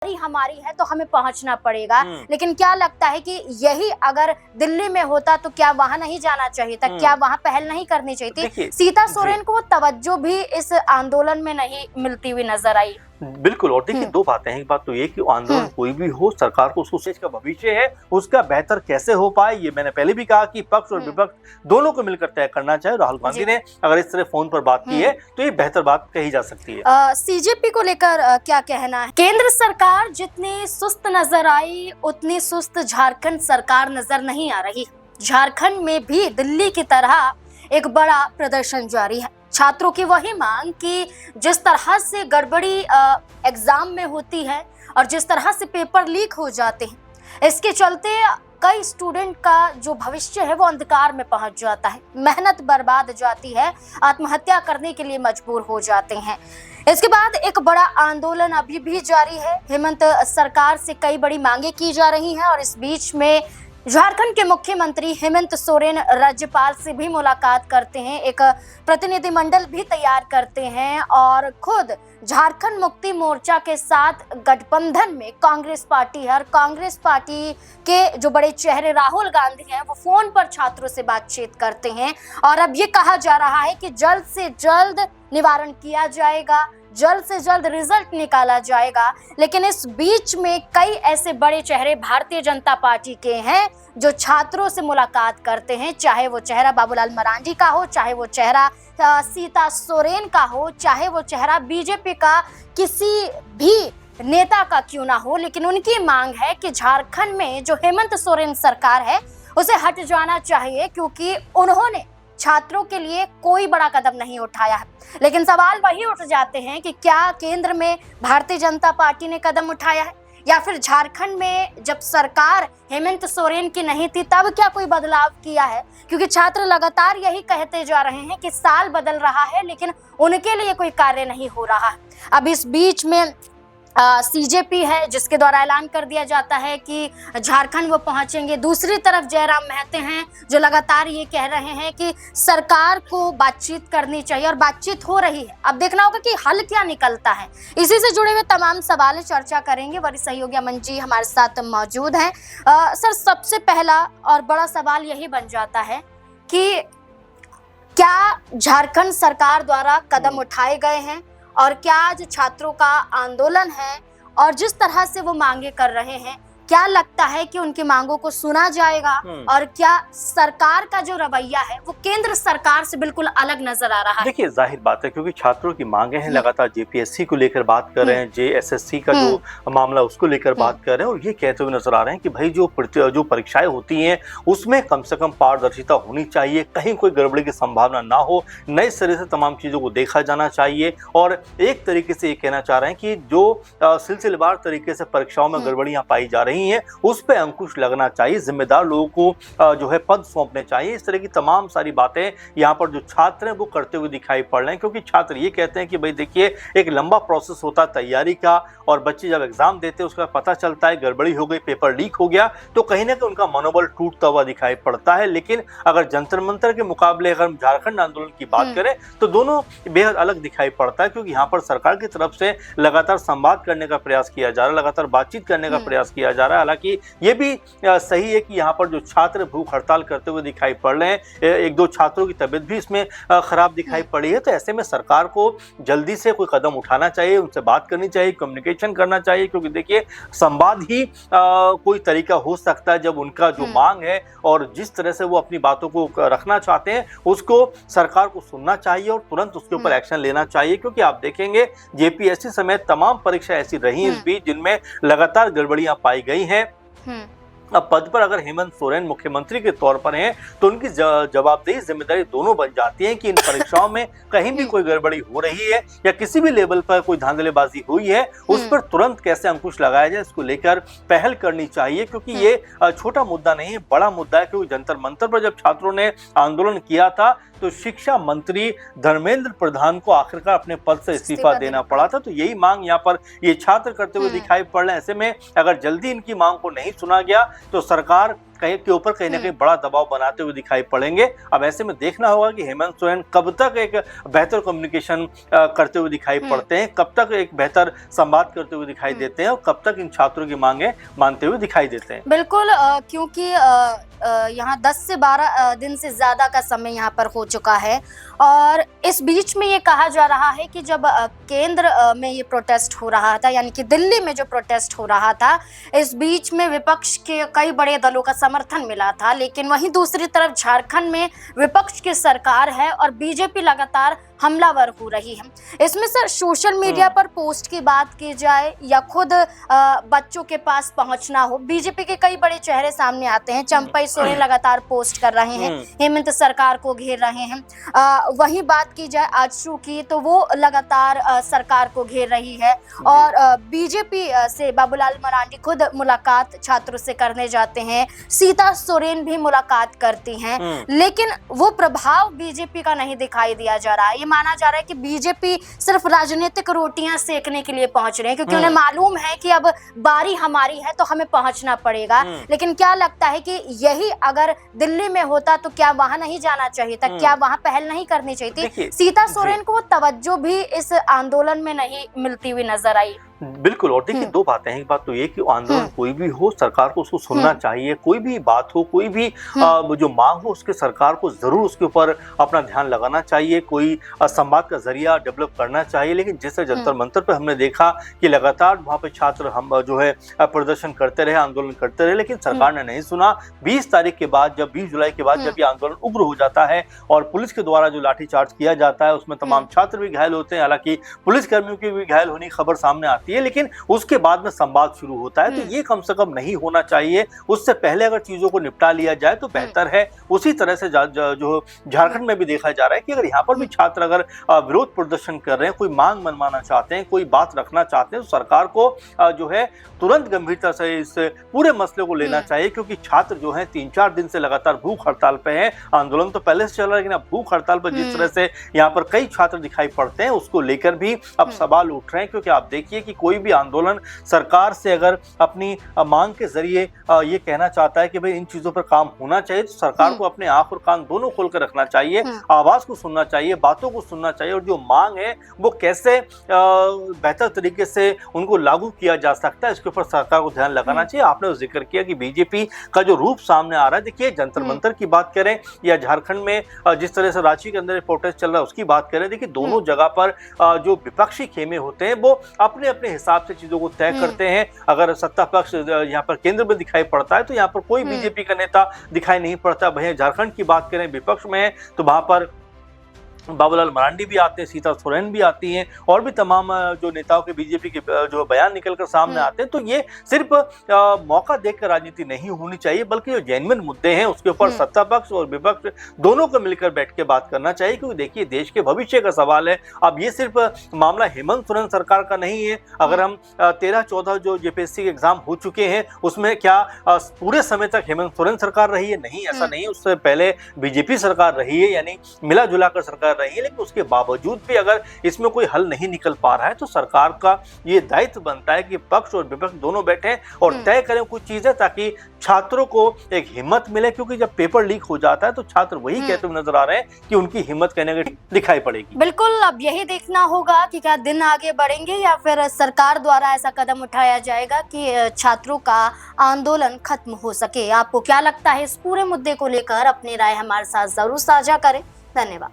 हमारी है तो हमें पहुंचना पड़ेगा। लेकिन क्या लगता है कि यही अगर दिल्ली में होता तो क्या वहां नहीं जाना चाहिए था, क्या वहां पहल नहीं करनी चाहिए थी? सीता सोरेन को तवज्जो भी इस आंदोलन में नहीं मिलती हुई नजर आई। बिल्कुल। और देखिए दो बातें हैं। एक बात तो ये कि आंदोलन कोई भी हो, सरकार को उसको देश का भविष्य है उसका बेहतर कैसे हो पाए, ये मैंने पहले भी कहा कि पक्ष और विपक्ष दोनों को मिलकर तय करना चाहिए। राहुल गांधी ने अगर इस तरह फोन पर बात की है तो ये बेहतर बात कही जा सकती है। सीजेपी को लेकर क्या कहना है? केंद्र सरकार जितनी सुस्त नजर आई उतनी सुस्त झारखंड सरकार नजर नहीं आ रही। झारखंड में भी दिल्ली की तरह एक बड़ा प्रदर्शन जारी है। छात्रों की वही मांग कि जिस तरह से गड़बड़ी एग्जाम में होती है और जिस तरह से पेपर लीक हो जाते हैं, इसके चलते कई स्टूडेंट का जो भविष्य है वो अंधकार में पहुंच जाता है, मेहनत बर्बाद जाती है, आत्महत्या करने के लिए मजबूर हो जाते हैं। इसके बाद एक बड़ा आंदोलन अभी भी जारी है। हेमंत सरकार से कई बड़ी मांगे की जा रही हैं और इस बीच में झारखंड के मुख्यमंत्री हेमंत सोरेन राज्यपाल से भी मुलाकात करते हैं, एक प्रतिनिधिमंडल भी तैयार करते हैं और खुद झारखंड मुक्ति मोर्चा के साथ गठबंधन में कांग्रेस पार्टी है और कांग्रेस पार्टी के जो बड़े चेहरे राहुल गांधी हैं वो फोन पर छात्रों से बातचीत करते हैं और अब ये कहा जा रहा है कि जल्द से जल्द निवारण किया जाएगा, जल्द से जल्द रिजल्ट निकाला जाएगा। लेकिन इस बीच में कई ऐसे बड़े चेहरे भारतीय जनता पार्टी के हैं जो छात्रों से मुलाकात करते हैं, चाहे वो चेहरा बाबूलाल मरांडी का हो, चाहे वो चेहरा सीता सोरेन का हो, चाहे वो चेहरा बीजेपी का किसी भी नेता का क्यों ना हो। लेकिन उनकी मांग है कि झारखंड में जो हेमंत सोरेन सरकार है उसे हट जाना चाहिए, क्योंकि उन्होंने छात्रों के लिए कोई बड़ा कदम नहीं उठाया है। लेकिन सवाल वही उठ जाते हैं कि क्या केंद्र में भारतीय जनता पार्टी ने कदम उठाया है या फिर झारखंड में जब सरकार हेमंत सोरेन की नहीं थी तब क्या कोई बदलाव किया है? क्योंकि छात्र लगातार यही कहते जा रहे हैं कि साल बदल रहा है लेकिन उनके लिए कोई कार्य नहीं हो रहा है। अब इस बीच में सीजेपी है जिसके द्वारा ऐलान कर दिया जाता है कि झारखंड वो पहुंचेंगे। दूसरी तरफ जयराम महते हैं जो लगातार ये कह रहे हैं कि सरकार को बातचीत करनी चाहिए और बातचीत हो रही है। अब देखना होगा कि हल क्या निकलता है। इसी से जुड़े हुए तमाम सवाल चर्चा करेंगे। वरिष्ठ सहयोगी अमन जी हमारे साथ मौजूद हैं। सर, सबसे पहला और बड़ा सवाल यही बन जाता है कि क्या झारखंड सरकार द्वारा कदम उठाए गए हैं और क्या जो छात्रों का आंदोलन है और जिस तरह से वो मांगे कर रहे हैं, क्या लगता है कि उनकी मांगों को सुना जाएगा और क्या सरकार का जो रवैया है वो केंद्र सरकार से बिल्कुल अलग नजर आ रहा है? देखिए जाहिर बात है क्योंकि छात्रों की मांगे हैं, लगातार जेपीएससी को लेकर बात कर रहे हैं, जेएसएससी का जो मामला उसको लेकर बात कर रहे हैं और ये कहते हुए नजर आ रहे हैं कि भाई जो परीक्षाएं होती हैं उसमें कम से कम पारदर्शिता होनी चाहिए, कहीं कोई गड़बड़ी की संभावना ना हो, नए सिरे से तमाम चीजों को देखा जाना चाहिए। और एक तरीके से ये कहना चाह रहे हैं कि जो सिलसिलेवार तरीके से परीक्षाओं में गड़बड़ियां पाई जा रही है उस पे अंकुश लगना चाहिए, जिम्मेदार लोगों को जो है पद सौंपने चाहिए। इस तरह की तमाम सारी बातें यहाँ पर जो छात्र हैं वो करते हुए दिखाई पड़ रहे हैं, क्योंकि छात्र ये कहते हैं कि भाई देखिए एक लंबा प्रोसेस होता है तैयारी का और बच्चे जब एग्जाम देते हैं उसका पता चलता है गड़बड़ी हो गई, पेपर लीक हो गया तो कहीं ना कहीं उनका मनोबल टूटता हुआ दिखाई पड़ता है। लेकिन अगर जंतर मंतर के मुकाबले अगर हम झारखंड आंदोलन की बात करें तो दोनों बेहद अलग दिखाई पड़ता है, क्योंकि यहाँ पर सरकार की तरफ से लगातार संवाद करने का प्रयास किया जा रहा है, लगातार बातचीत करने का प्रयास किया जा रहा है। हालांकि ये भी सही है कि यहाँ पर जो छात्र भूख हड़ताल करते हुए दिखाई पड़ रहे हैं, एक दो छात्रों की तबीयत भी इसमें खराब दिखाई पड़ी है, तो ऐसे में सरकार को जल्दी से कोई कदम उठाना चाहिए, उनसे बात करनी चाहिए, कम्युनिकेशन करना चाहिए, क्योंकि देखिए संवाद ही कोई तरीका हो सकता है जब उनका जो मांग है और जिस तरह से वो अपनी बातों को रखना चाहते हैं उसको सरकार को सुनना चाहिए और तुरंत उसके ऊपर एक्शन लेना चाहिए। क्योंकि आप देखेंगे जेपीएससी समेत तमाम परीक्षा ऐसी रही इस बीच जिनमें लगातार गड़बड़ियां पाई गई हैं। अब पद पर अगर हेमंत सोरेन मुख्यमंत्री के तौर पर हैं तो उनकी जवाबदेही जिम्मेदारी दोनों बन जाती है कि इन परीक्षाओं में कहीं भी कोई गड़बड़ी हो रही है या किसी भी लेवल पर कोई धांधलेबाजी हुई है उस पर तुरंत कैसे अंकुश लगाया जाए, इसको लेकर पहल करनी चाहिए। क्योंकि ये छोटा मुद्दा नहीं है, बड़ा मुद्दा है। क्योंकि जंतर मंतर पर जब छात्रों ने आंदोलन किया था तो शिक्षा मंत्री धर्मेंद्र प्रधान को आखिरकार अपने पद से इस्तीफा देना पड़ा था। तो यही मांग यहाँ पर ये छात्र करते हुए दिखाई पड़ रहे हैं। ऐसे में अगर जल्दी इनकी मांग को नहीं सुना गया तो सरकार कहीं के ऊपर कहीं ना कहीं बड़ा दबाव बनाते हुए दिखाई पड़ेंगे। अब ऐसे में देखना होगा कि हेमंत सोरेन कब तक एक बेहतर कम्युनिकेशन करते हुए दिखाई पड़ते हैं, कब तक एक बेहतर संवाद करते हुए दिखाई देते हैं और कब तक इन छात्रों की मांगे मानते हुए दिखाई देते हैं। बिल्कुल, क्योंकि यहाँ 10 से 12 दिन से ज्यादा का समय यहाँ पर हो चुका है और इस बीच में ये कहा जा रहा है कि जब केंद्र में ये प्रोटेस्ट हो रहा था, यानी कि दिल्ली में जो प्रोटेस्ट हो रहा था, इस बीच में विपक्ष के कई बड़े दलों का समर्थन मिला था, लेकिन वहीं दूसरी तरफ झारखंड में विपक्ष की सरकार है और बीजेपी लगातार हमलावर हो रही है। इसमें सर सोशल मीडिया पर पोस्ट की बात की जाए या खुद बच्चों के पास पहुंचना हो, बीजेपी के कई बड़े चेहरे सामने आते हैं। चंपई सोरेन लगातार पोस्ट कर रहे हैं, हेमंत सरकार को घेर रहे हैं। वहीं बात की जाए आजसू की तो वो लगातार सरकार को घेर रही है और बीजेपी से बाबूलाल मरांडी खुद मुलाकात छात्रों से करने जाते हैं, सीता सोरेन भी मुलाकात करती हैं, लेकिन वो प्रभाव बीजेपी का नहीं दिखाई दिया जा रहा है। ये माना जा रहा है कि बीजेपी सिर्फ राजनीतिक रोटियां सेकने के लिए पहुंच रहे हैं क्योंकि उन्हें मालूम है कि अब बारी हमारी है तो हमें पहुंचना पड़ेगा। लेकिन क्या लगता है कि यही अगर दिल्ली में होता तो क्या वहां नहीं जाना चाहिए था, क्या वहां पहल नहीं करनी चाहिए थी? सीता सोरेन को तवज्जो भी इस आंदोलन में नहीं मिलती हुई नजर आई। बिल्कुल, और देखिए दो बातें हैं। एक बात तो ये कि आंदोलन कोई भी हो, सरकार को उसको सुनना चाहिए, कोई भी बात हो, कोई भी जो मांग हो, उसके सरकार को जरूर उसके ऊपर अपना ध्यान लगाना चाहिए, कोई संवाद का जरिया डेवलप करना चाहिए। लेकिन जैसे जंतर मंतर पे हमने देखा कि लगातार वहाँ पे छात्र हम जो है प्रदर्शन करते रहे, आंदोलन करते रहे, लेकिन सरकार ने नहीं सुना। 20 तारीख के बाद, जब 20 जुलाई के बाद जब ये आंदोलन उग्र हो जाता है और पुलिस के द्वारा जो लाठीचार्ज किया जाता है उसमें तमाम छात्र भी घायल होते हैं, हालांकि पुलिसकर्मियों की भी घायल होने की खबर सामने आती है, लेकिन उसके बाद में संवाद शुरू होता है। तो ये कम से कम नहीं होना चाहिए। उससे पहले अगर चीजों को निपटा लिया जाए तो बेहतर है। उसी तरह से जो झारखंड में भी देखा जा रहा है कि अगर यहाँ पर भी छात्र अगर विरोध प्रदर्शन कर रहे हैं, कोई मांग मनवाना चाहते हैं, कोई बात रखना चाहते हैं, तो सरकार को जो है तुरंत गंभीरता से इस पूरे मसले को लेना चाहिए, क्योंकि छात्र जो है 3-4 दिन से लगातार भूख हड़ताल पे हैं। आंदोलन तो पहले से चल रहा है, लेकिन अब भूख हड़ताल पर जिस तरह से यहाँ पर कई छात्र दिखाई पड़ते हैं, उसको लेकर भी अब सवाल उठ रहे हैं। क्योंकि आप देखिए कि कोई भी आंदोलन सरकार से अगर अपनी मांग के जरिए ये कहना चाहता है कि भाई इन चीजों पर काम होना चाहिए, तो सरकार को अपने आंख और कान दोनों खोलकर रखना चाहिए, आवाज को सुनना चाहिए, बातों को सुनना चाहिए, और जो मांग है वो कैसे बेहतर तरीके से उनको लागू किया जा सकता है, इसके ऊपर सरकार को ध्यान लगाना चाहिए। आपने जिक्र किया कि बीजेपी का जो रूप सामने आ रहा है, देखिए जंतर मंतर की बात करें या झारखंड में जिस तरह से रांची के अंदर प्रोटेस्ट चल रहा है उसकी बात करें, देखिए दोनों जगह पर जो विपक्षी खेमे होते हैं वो अपने अपने हिसाब से चीजों को तय करते हैं। अगर सत्ता पक्ष यहाँ पर केंद्र में दिखाई पड़ता है तो यहाँ पर कोई बीजेपी का नेता दिखाई नहीं पड़ता। वहीं झारखंड की बात करें, विपक्ष में है तो वहां पर बाबूलाल मरांडी भी आते हैं, सीता सोरेन भी आती हैं, और भी तमाम जो नेताओं के बीजेपी के जो बयान निकलकर सामने आते हैं। तो ये सिर्फ मौका देखकर राजनीति नहीं होनी चाहिए, बल्कि जो जेन्युइन मुद्दे हैं उसके ऊपर सत्ता पक्ष और विपक्ष दोनों को मिलकर बैठ के बात करना चाहिए। क्योंकि देखिए देश के भविष्य का सवाल है। अब ये सिर्फ मामला हेमंत सोरेन सरकार का नहीं है। अगर हम 13-14 जो जेपीएससी के एग्जाम हो चुके हैं उसमें क्या पूरे समय तक हेमंत सोरेन सरकार रही है? नहीं, ऐसा नहीं। उससे पहले बीजेपी सरकार रही है, यानी मिला जुला कर सरकार रही है। लेकिन उसके बावजूद भी अगर इसमें कोई हल नहीं निकल पा रहा है तो सरकार का ये दायित्व बनता है कि पक्ष और विपक्ष दोनों बैठें और तय करें कुछ चीजें, ताकि छात्रों को एक हिम्मत मिले। क्योंकि जब पेपर लीक हो जाता है तो छात्र वही कहते हुए नजर आ रहे हैं कि उनकी हिम्मत कहने की दिखाई पड़ेगी। बिल्कुल, अब यही देखना होगा कि क्या दिन आगे बढ़ेंगे या फिर सरकार द्वारा ऐसा कदम उठाया जाएगा कि छात्रों का आंदोलन खत्म हो सके। आपको क्या लगता है इस पूरे मुद्दे को लेकर? अपनी राय हमारे साथ जरूर साझा करें। धन्यवाद।